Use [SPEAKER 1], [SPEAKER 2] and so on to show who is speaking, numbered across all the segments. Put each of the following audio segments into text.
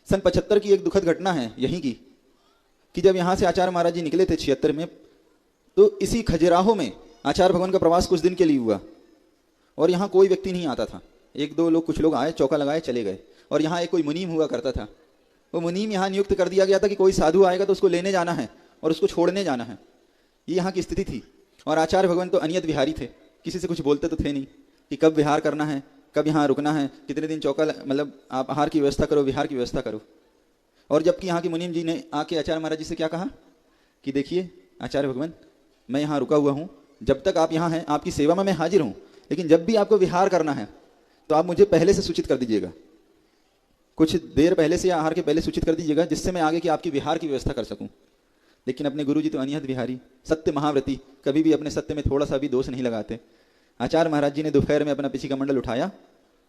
[SPEAKER 1] सन 75 की एक दुखद घटना है यहीं की, कि जब यहाँ से आचार्य महाराज जी निकले थे 76 में, तो इसी खजुराहो में आचार्य भगवान का प्रवास कुछ दिन के लिए हुआ और यहाँ कोई व्यक्ति नहीं आता था। एक दो लोग, कुछ लोग आए, चौका लगाए, चले गए। और यहाँ एक कोई मुनीम हुआ करता था। वो मुनीम यहाँ नियुक्त कर दिया गया था कि कोई साधु आएगा तो उसको लेने जाना है और उसको छोड़ने जाना है। ये यहाँ की स्थिति थी। और आचार्य भगवान तो अनियत विहारी थे, किसी से कुछ बोलते तो थे नहीं कि कब विहार करना है, कब यहाँ रुकना है, कितने दिन चौका, मतलब आप आहार की व्यवस्था करो, विहार की व्यवस्था करो। और जबकि यहाँ के मुनीम जी ने आके आचार्य महाराज जी से क्या कहा कि देखिए आचार्य भगवान, मैं यहाँ रुका हुआ हूँ, जब तक आप यहाँ हैं आपकी सेवा में मैं हाजिर हूँ, लेकिन जब भी आपको विहार करना है तो आप मुझे पहले से सूचित कर दीजिएगा, कुछ देर पहले से या आहार के पहले सूचित कर दीजिएगा, जिससे मैं आगे की आपकी विहार की व्यवस्था कर सकूं। लेकिन अपने गुरु जी तो अनियत विहारी, सत्य महाव्रती, कभी भी अपने सत्य में थोड़ा सा भी दोष नहीं लगाते। आचार्य महाराज जी ने दोपहर में अपना पीछे का मंडल उठाया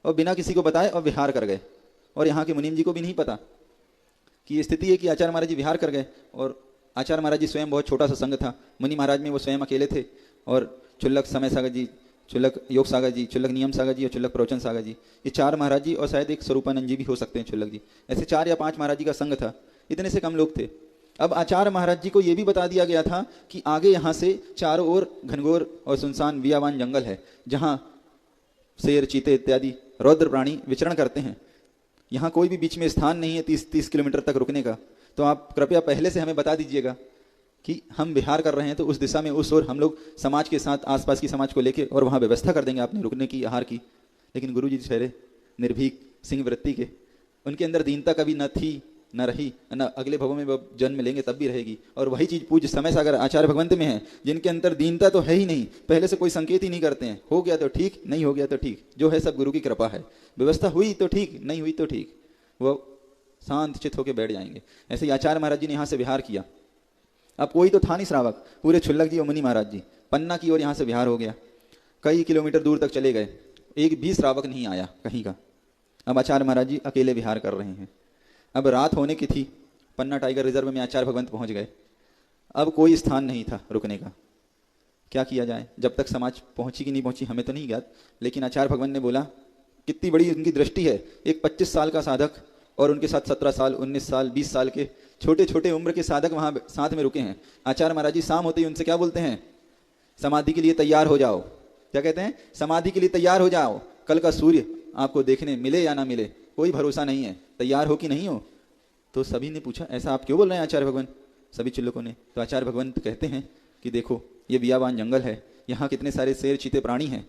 [SPEAKER 1] और बिना किसी को बताए और विहार कर गए। और यहाँ के मुनीम जी को भी नहीं पता कि ये स्थिति है कि आचार्य महाराज जी विहार कर गए। और आचार्य महाराज जी स्वयं बहुत छोटा सा संघ था, मुनि महाराज में वो स्वयं अकेले थे। और चुल्लक समय सागर जी, चुल्लक योग सागर जी, चुल्लक नियम सागर जी और चुल्लक प्रवचन सागर जी, ये 4 महाराज जी और शायद एक स्वरूपानंद जी भी हो सकते हैं चुल्लक जी, ऐसे 4 या 5 महाराज जी का संघ था। इतने से कम लोग थे। अब आचार्य महाराज जी को यह भी बता दिया गया था कि आगे यहाँ से चारों ओर घनघोर और सुनसान वियावान जंगल है, जहाँ शेर, चीते इत्यादि रौद्र प्राणी विचरण करते हैं। यहाँ कोई भी बीच में स्थान नहीं है 30 किलोमीटर तक रुकने का। तो आप कृपया पहले से हमें बता दीजिएगा कि हम विहार कर रहे हैं, तो उस दिशा में, उस ओर हम लोग समाज के साथ, आसपास की समाज को लेके और वहाँ व्यवस्था कर देंगे अपने रुकने की, आहार की। लेकिन गुरु जी ठहरे निर्भीक सिंह वृत्ति के, उनके अंदर दीनता कभी न थी, न रही, न अगले भवों में वो जन्म लेंगे तब भी रहेगी। और वही चीज पूज्य समय सागर आचार्य भगवंत में है, जिनके अंदर दीनता तो है ही नहीं, पहले से कोई संकेत ही नहीं करते हैं। हो गया तो ठीक, नहीं हो गया तो ठीक, जो है सब गुरु की कृपा है। व्यवस्था हुई तो ठीक, नहीं हुई तो ठीक, वो शांत चित होकर बैठ जाएंगे। ऐसे ही आचार्य महाराज जी ने यहाँ से विहार किया। अब कोई तो था नहीं श्रावक, पूरे छुल्लक जी और मुनि महाराज जी पन्ना की ओर यहाँ से विहार हो गया। कई किलोमीटर दूर तक चले गए, एक भी श्रावक नहीं आया कहीं का। अब आचार्य महाराज जी अकेले विहार कर रहे हैं। अब रात होने की थी, पन्ना टाइगर रिजर्व में आचार्य भगवंत पहुंच गए। अब कोई स्थान नहीं था रुकने का। क्या किया जाए, जब तक समाज पहुंची कि नहीं पहुंची हमें तो नहीं ज्ञात, लेकिन आचार्य भगवंत ने बोला, कितनी बड़ी उनकी दृष्टि है, एक 25 साल का साधक और उनके साथ 17 साल, 19 साल, 20 साल के छोटे छोटे उम्र के साधक वहां साथ में रुके हैं। आचार्य महाराज जी शाम होते ही उनसे क्या बोलते हैं, समाधि के लिए तैयार हो जाओ। क्या कहते हैं, समाधि के लिए तैयार हो जाओ, कल का सूर्य आपको देखने मिले या ना मिले कोई भरोसा नहीं है, तैयार हो कि नहीं हो। तो सभी ने पूछा, ऐसा आप क्यों बोल रहे हैं आचार्य भगवान, सभी चुल्लकों ने। तो आचार्य भगवंत कहते हैं कि देखो ये बियाबान जंगल है, यहाँ कितने सारे शेर, चीते प्राणी हैं,